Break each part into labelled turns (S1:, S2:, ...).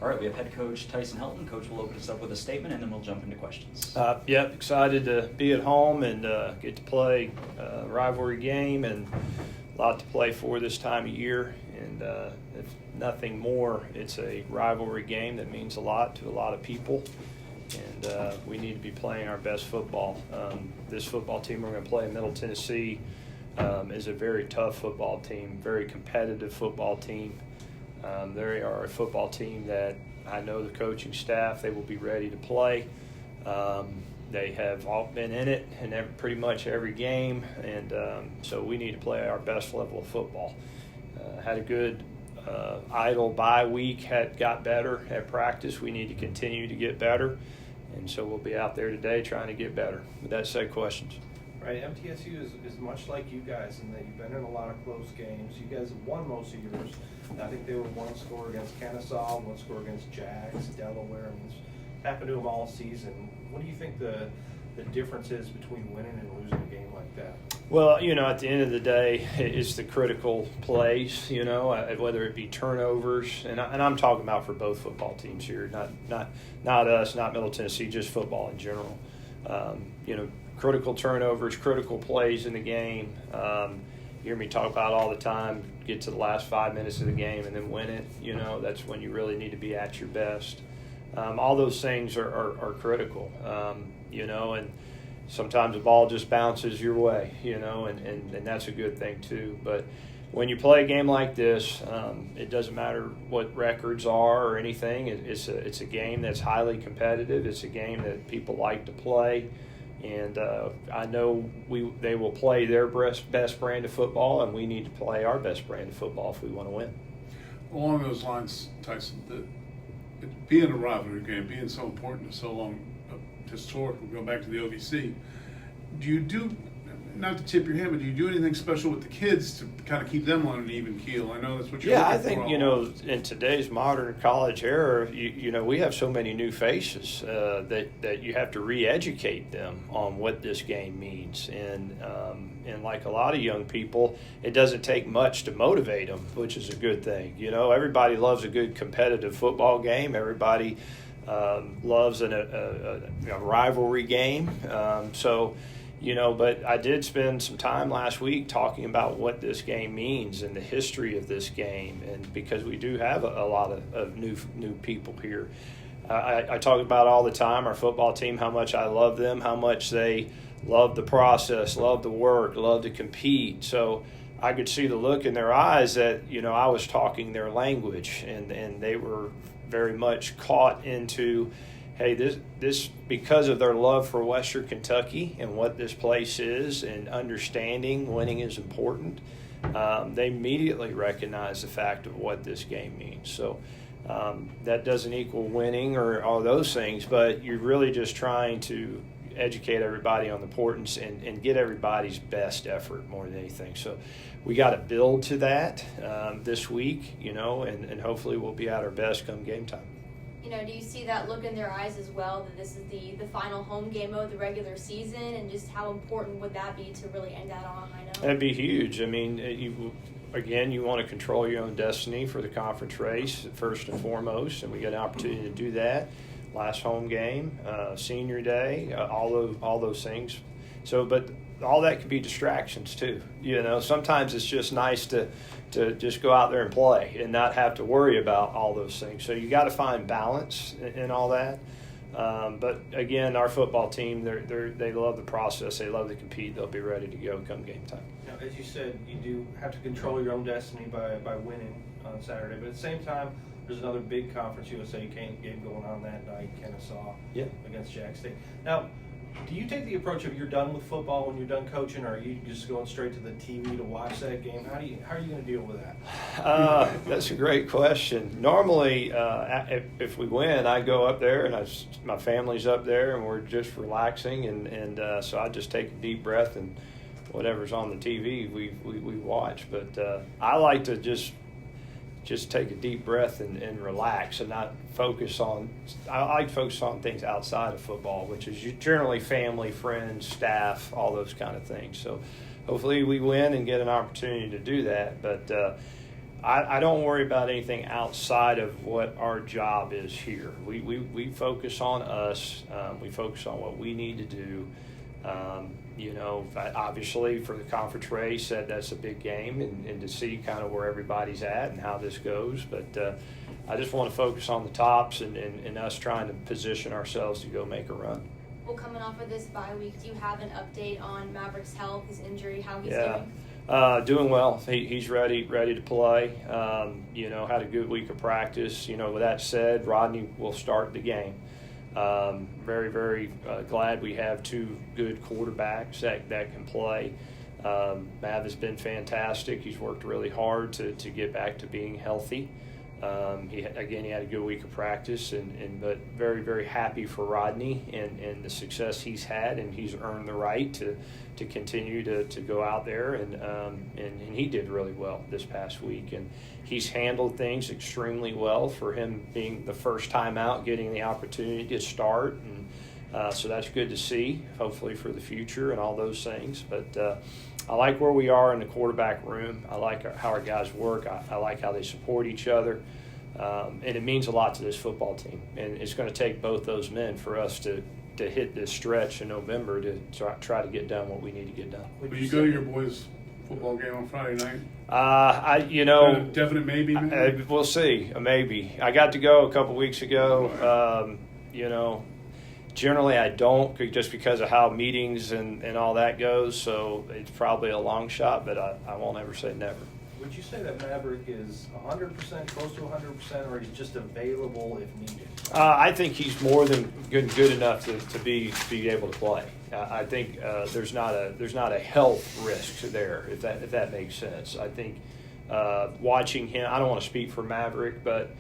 S1: All right, we have head coach Tyson Helton. Coach will open us up with a statement, and then we'll jump into questions.
S2: Excited to be at home and get to play a rivalry game, and a lot to play for this time of year. And if nothing more, it's a rivalry game that means a lot to a lot of people, and we need to be playing our best football. This football team we're going to play in Middle Tennessee is a very tough football team, very competitive football team. They are a football team that I know the coaching staff, they will be ready to play. They have all been in it in pretty much every game, and so we need to play our best level of football. Had a good idle bye week, got better at practice. We need to continue to get better, and so we'll be out there today trying to get better. With that said, questions?
S3: Right, MTSU is much like you guys in that you've been in a lot of close games. You guys have won most of yours. I think they were one score against Kennesaw, one score against Jags, Delaware, and it's happened to them all season. What do you think the difference is between winning and losing a game like that?
S2: Well, at the end of the day, it's the critical plays, whether it be turnovers, and I'm talking about for both football teams here, not us, not Middle Tennessee, just football in general. Critical turnovers, critical plays in the game. You hear me talk about all the time, get to the last 5 minutes of the game and then win it. That's when you really need to be at your best. All those things are critical, and sometimes the ball just bounces your way, and that's a good thing too. But when you play a game like this, it doesn't matter what records are or anything. It's a game that's highly competitive. It's a game that people like to play. And I know they will play their best brand of football, and we need to play our best brand of football if we want to win.
S4: Along those lines, Tyson, being a rivalry game, being so important and so long historical, going back to the OVC, do you do, not to tip your hand, but do you do anything special with the kids to kind of keep them on an even keel? I know that's what you're looking for.
S2: Yeah, I think, in today's modern college era, we have so many new faces that you have to re-educate them on what this game means. And like a lot of young people, it doesn't take much to motivate them, which is a good thing. Everybody loves a good competitive football game. Everybody loves a rivalry game. But I did spend some time last week talking about what this game means and the history of this game, and because we do have a lot of new people here. I talk about all the time our football team, how much I love them, how much they love the process, love the work, love to compete. So I could see the look in their eyes that, I was talking their language, and they were very much caught into, hey, this because of their love for Western Kentucky and what this place is and understanding winning is important, they immediately recognize the fact of what this game means. So that doesn't equal winning or all those things, but you're really just trying to educate everybody on the importance and get everybody's best effort more than anything. So we got to build to that this week, and hopefully we'll be at our best come game time.
S5: Do you see that look in their eyes as well, that this is the final home game of the regular season, and just how important would that be to really end that on a high note?
S2: That'd be huge. I mean, you want to control your own destiny for the conference race first and foremost, and we got an opportunity to do that. Last home game, senior day, all those things. So, but all that can be distractions too. Sometimes it's just nice to just go out there and play and not have to worry about all those things. So you got to find balance in all that. But again, our football team, they love the process. They love to compete. They'll be ready to go come game time.
S3: Now, as you said, you do have to control your own destiny by winning on Saturday. But at the same time, there's another big Conference USA game going on that night, Kennesaw against Jack State. Now, do you take the approach of you're done with football when you're done coaching, or are you just going straight to the TV to watch that game? How are you going to deal with that?
S2: That's a great question. Normally, if we win, I go up there and my family's up there and we're just relaxing, and so I just take a deep breath and whatever's on the TV we watch. But I like to just take a deep breath and relax and not focus on – I like to focus on things outside of football, which is generally family, friends, staff, all those kind of things. So hopefully we win and get an opportunity to do that. But I don't worry about anything outside of what our job is here. We focus on us. We focus on what we need to do. Obviously for the conference race, that's a big game, and to see kind of where everybody's at and how this goes. But I just want to focus on the tops and us trying to position ourselves to go make a run.
S5: Well, coming off of this bye week, do you have an update on Maverick's health, his injury, how he's doing?
S2: Doing well. He's ready to play. Had a good week of practice. With that said, Rodney will start the game. Very, very glad we have two good quarterbacks that can play. Mav has been fantastic. He's worked really hard to get back to being healthy. He had a good week of practice, but very, very happy for Rodney and the success he's had, and he's earned the right to continue to go out there, and he did really well this past week, and he's handled things extremely well for him being the first time out, getting the opportunity to start, and so that's good to see, hopefully for the future and all those things. But I like where we are in the quarterback room. I like how our guys work. I like how they support each other. And it means a lot to this football team. And it's going to take both those men for us to hit this stretch in November to try to get done what we need to get done.
S4: Will you go to your boys' football game on Friday night?
S2: Definite
S4: maybe.
S2: We'll see. A maybe. I got to go a couple weeks ago. Generally, I don't, just because of how meetings and all that goes. So it's probably a long shot, but I won't ever say never.
S3: Would you say that Maverick is 100%, close to 100%, or he's just available if needed?
S2: I think he's more than good enough to be able to play. I think there's not a health risk there, if that makes sense. I think watching him, I don't want to speak for Maverick, but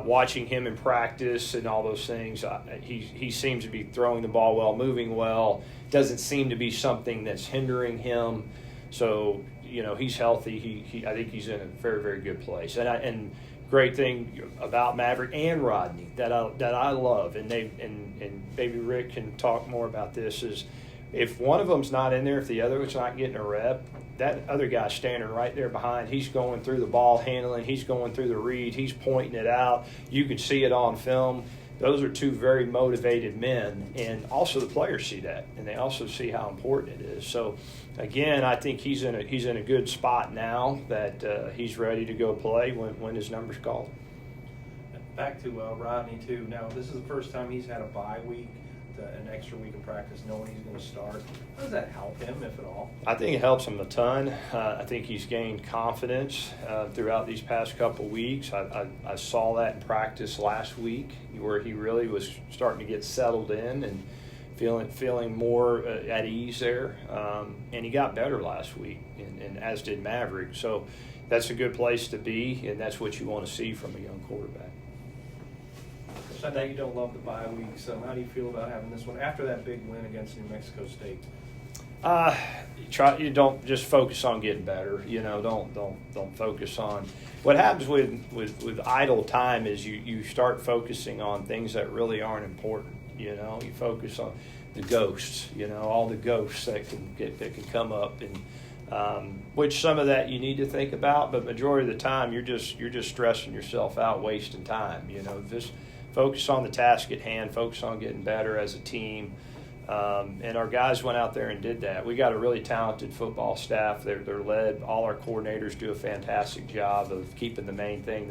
S2: watching him in practice and all those things, he seems to be throwing the ball well, moving well. Doesn't seem to be something that's hindering him. So he's healthy. I think he's in a very, very good place. And great thing about Maverick and Rodney that I love, and Baby Rick can talk more about this, is if one of them's not in there, if the other one's not getting a rep, that other guy's standing right there behind. He's going through the ball handling. He's going through the read. He's pointing it out. You can see it on film. Those are two very motivated men, and also the players see that, and they also see how important it is. So, again, I think he's in a good spot now that he's ready to go play when his number's called.
S3: Back to Rodney too. Now, this is the first time he's had a bye week, an extra week of practice, knowing he's going to start. How does that help him, if at all?
S2: I think it helps him a ton. I think he's gained confidence throughout these past couple weeks. I saw that in practice last week, where he really was starting to get settled in and feeling more at ease there. And he got better last week, and as did Maverick. So that's a good place to be, and that's what you want to see from a young quarterback.
S3: I know you don't love the bye week, so how do you feel about having this one after that big win against New Mexico State?
S2: You don't just focus on getting better. Don't focus on what happens with idle time is you start focusing on things that really aren't important. You focus on the ghosts. All the ghosts that can come up, and which some of that you need to think about, but majority of the time you're just stressing yourself out, wasting time. Just focus on the task at hand, focus on getting better as a team. And our guys went out there and did that. We got a really talented football staff. They're led. All our coordinators do a fantastic job of keeping the main thing,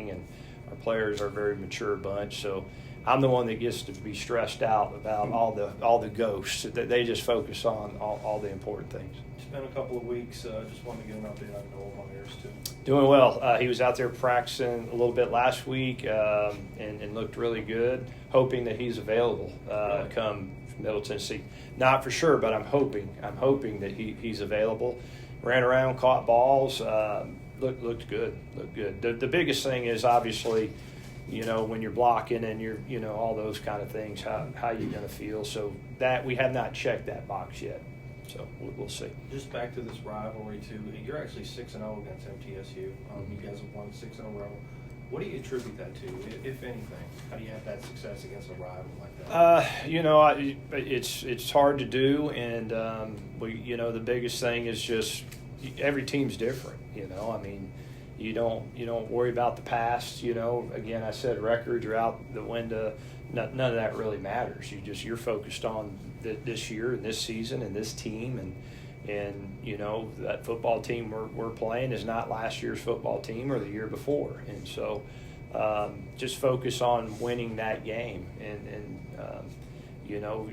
S2: and our players are a very mature bunch. So I'm the one that gets to be stressed out about all the ghosts. That they just focus on all the important things.
S3: It's been a couple of weeks. Just wanted to get an update on Noel Myers too.
S2: Doing well. He was out there practicing a little bit last week and looked really good. Hoping that he's available come Middle Tennessee. Not for sure, but I'm hoping that he's available. Ran around, caught balls. Looked good. The biggest thing is obviously, when you're blocking and you're, all those kind of things, how you're going to feel. So that we have not checked that box yet. So we'll see.
S3: Just back to this rivalry too. You're actually 6-0 against MTSU. You guys have won 6 in a row. What do you attribute that to, if anything? How do you have that success against a rival like that?
S2: It's hard to do, and the biggest thing is just every team's different. You don't worry about the past. Again, I said records are out the window. None of that really matters. You're focused on this year and this season and this team, and that football team we're playing is not last year's football team or the year before, and so just focus on winning that game. And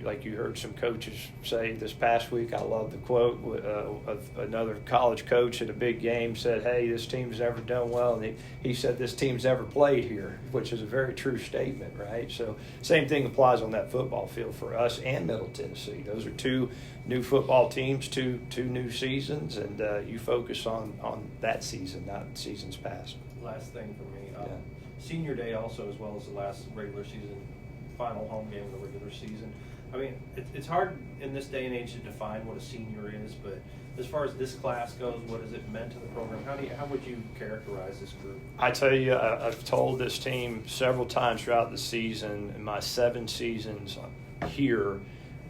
S2: like you heard some coaches say this past week, I love the quote of another college coach at a big game said, "Hey, this team's never done well," and he said, "This team's never played here," which is a very true statement, right? So same thing applies on that football field for us and Middle Tennessee. Those are two new football teams, two new seasons, and you focus on that season, not seasons past.
S3: Last thing for me, Senior Day also, as well as the last regular season, final home game of the regular season. I mean, it's hard in this day and age to define what a senior is, but as far as this class goes, what has it meant to the program? How would you characterize this group?
S2: I tell you, I've told this team several times throughout the season, in my 7 seasons here,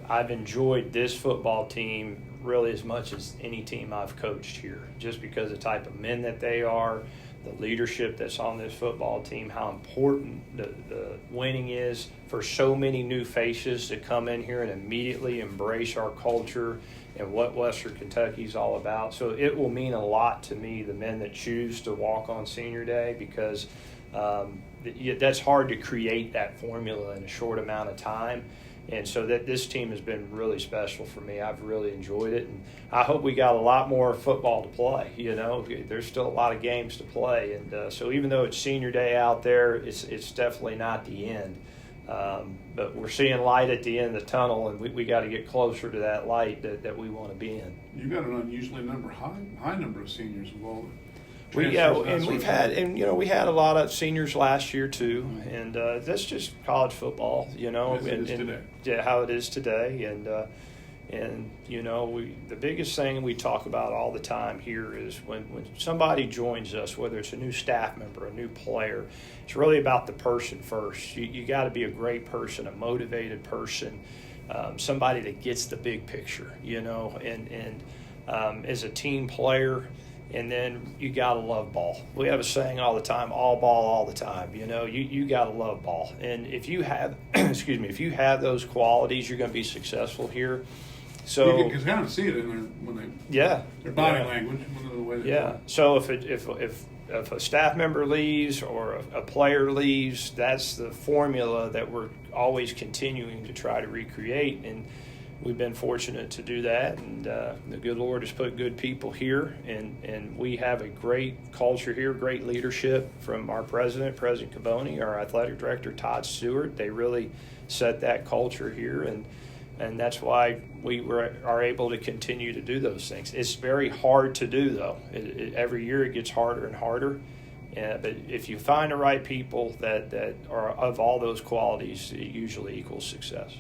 S2: I've enjoyed this football team really as much as any team I've coached here, just because of the type of men that they are, the leadership that's on this football team, how important the winning is for so many new faces to come in here and immediately embrace our culture and what Western Kentucky's all about. So it will mean a lot to me, the men that choose to walk on Senior Day, because that's hard to create that formula in a short amount of time. And so that this team has been really special for me. I've really enjoyed it, and I hope we got a lot more football to play. There's still a lot of games to play, and so even though it's Senior Day out there, it's definitely not the end. But we're seeing light at the end of the tunnel, and we got to get closer to that light that we want to be in.
S4: You got an unusually high number of seniors involved.
S2: We had a lot of seniors last year too, and that's just college football, how it is today, and the biggest thing we talk about all the time here is when somebody joins us, whether it's a new staff member, a new player, it's really about the person first. You got to be a great person, a motivated person, somebody that gets the big picture, and as a team player. And then you gotta love ball. We have a saying all the time: all ball, all the time. You gotta love ball. And if you have, if you have those qualities, you're going to be successful here. So
S4: you can kind of see it in their body language, the way they play.
S2: So if a staff member leaves or a player leaves, that's the formula that we're always continuing to try to recreate. And we've been fortunate to do that, and the good Lord has put good people here, and we have a great culture here, great leadership from our President Caboni, our athletic director, Todd Stewart. They really set that culture here, and that's why we are able to continue to do those things. It's very hard to do, though. Every year it gets harder and harder, but if you find the right people that are of all those qualities, it usually equals success.